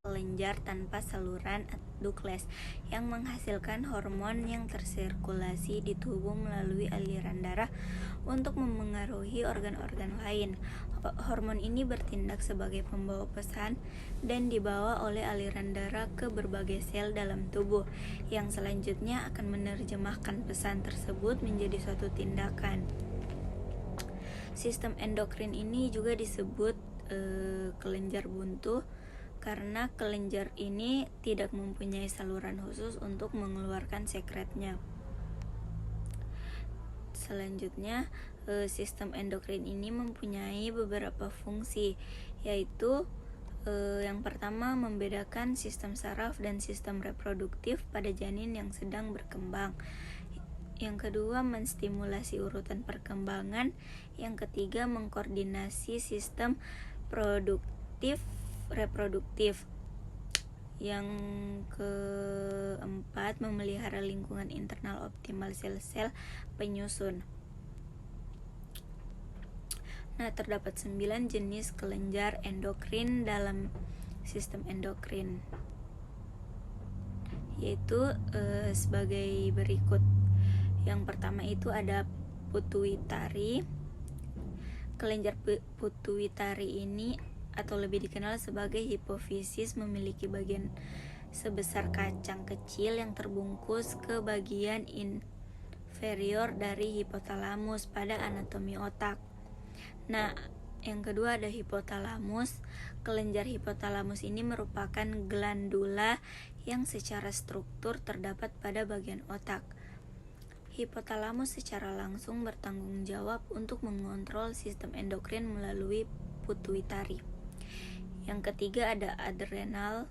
Kelenjar tanpa saluran dukles yang menghasilkan hormon yang tersirkulasi di tubuh melalui aliran darah untuk memengaruhi organ-organ lain. Hormon ini bertindak sebagai pembawa pesan dan dibawa oleh aliran darah ke berbagai sel dalam tubuh yang selanjutnya akan menerjemahkan pesan tersebut menjadi suatu tindakan. Sistem endokrin ini juga disebut kelenjar buntu karena kelenjar ini tidak mempunyai saluran khusus untuk mengeluarkan sekretnya. Selanjutnya, sistem endokrin ini mempunyai beberapa fungsi, yaitu yang pertama membedakan sistem saraf dan sistem reproduktif pada janin yang sedang berkembang. Yang kedua, menstimulasi urutan perkembangan. Yang ketiga, mengkoordinasi sistem reproduktif. Yang keempat, memelihara lingkungan internal optimal sel-sel penyusun. Nah, terdapat 9 jenis kelenjar endokrin dalam sistem endokrin, yaitu sebagai berikut. Yang pertama itu ada pituitari. Kelenjar pituitari ini atau lebih dikenal sebagai hipofisis memiliki bagian sebesar kacang kecil yang terbungkus ke bagian inferior dari hipotalamus pada anatomi otak. Nah, yang kedua ada hipotalamus. Kelenjar hipotalamus ini merupakan glandula yang secara struktur terdapat pada bagian otak. Hipotalamus secara langsung bertanggung jawab untuk mengontrol sistem endokrin melalui pituitari. Yang ketiga ada adrenal.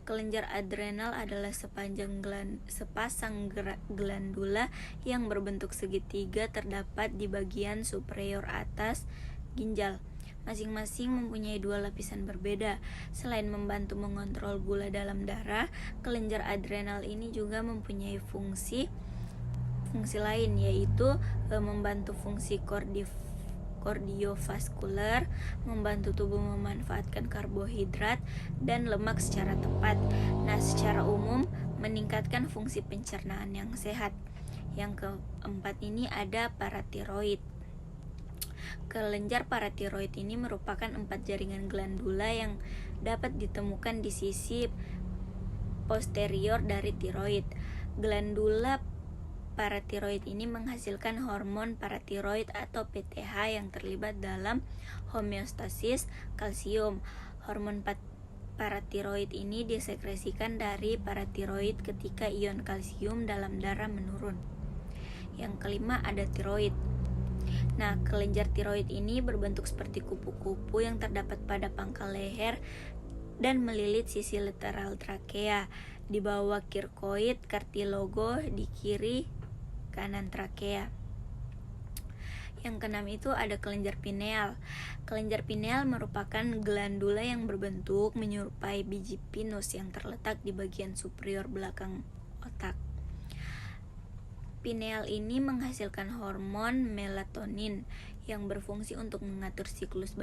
Kelenjar adrenal adalah sepasang glandula yang berbentuk segitiga terdapat di bagian superior atas ginjal. Masing-masing mempunyai 2 lapisan berbeda. Selain membantu mengontrol gula dalam darah, kelenjar adrenal ini juga mempunyai fungsi lain, yaitu membantu fungsi kardiovaskuler, membantu tubuh memanfaatkan karbohidrat dan lemak secara tepat. Nah, secara umum meningkatkan fungsi pencernaan yang sehat. Yang keempat ini ada paratiroid. Kelenjar paratiroid ini merupakan 4 jaringan glandula yang dapat ditemukan di sisi posterior dari tiroid. Glandula paratiroid ini menghasilkan hormon paratiroid atau PTH yang terlibat dalam homeostasis kalsium. Hormon paratiroid ini disekresikan dari paratiroid ketika ion kalsium dalam darah menurun. Yang kelima ada tiroid. Nah, kelenjar tiroid ini berbentuk seperti kupu-kupu yang terdapat pada pangkal leher dan melilit sisi lateral trakea, di bawah kirkoid kartilago, di kiri kanan trakea. Yang keenam itu ada kelenjar pineal. Kelenjar pineal merupakan glandula yang berbentuk menyerupai biji pinus yang terletak di bagian superior belakang otak. Pineal ini menghasilkan hormon melatonin yang berfungsi untuk mengatur siklus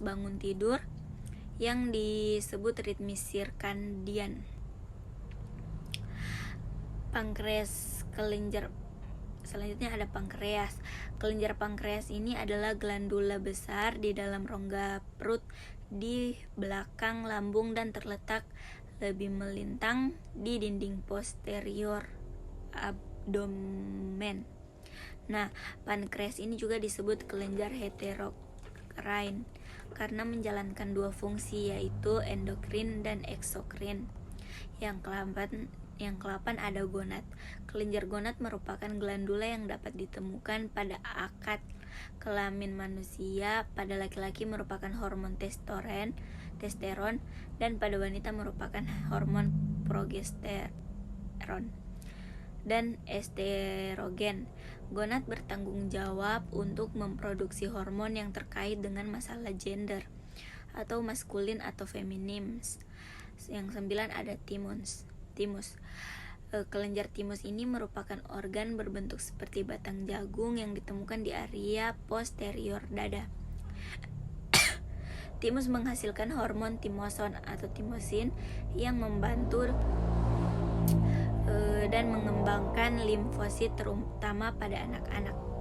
bangun tidur yang disebut ritme sirkadian. Pankreas. Selanjutnya ada pankreas. Kelenjar pankreas ini adalah glandula besar di dalam rongga perut di belakang lambung dan terletak lebih melintang di dinding posterior abdomen. Nah, pankreas ini juga disebut kelenjar heterokrine karena menjalankan 2 fungsi, yaitu endokrin dan eksokrin. Yang ke-8 ada gonad. Kelenjar gonad merupakan glandula yang dapat ditemukan pada akad kelamin manusia. Pada laki-laki merupakan hormon testosteron dan pada wanita merupakan hormon progesteron dan estrogen. Gonad bertanggung jawab untuk memproduksi hormon yang terkait dengan masalah gender atau maskulin atau feminim. Yang 9 ada timus. Kelenjar timus ini merupakan organ berbentuk seperti batang jagung yang ditemukan di area posterior dada. Timus menghasilkan hormon timoson atau timosin yang membantu dan mengembangkan limfosit terutama pada anak-anak.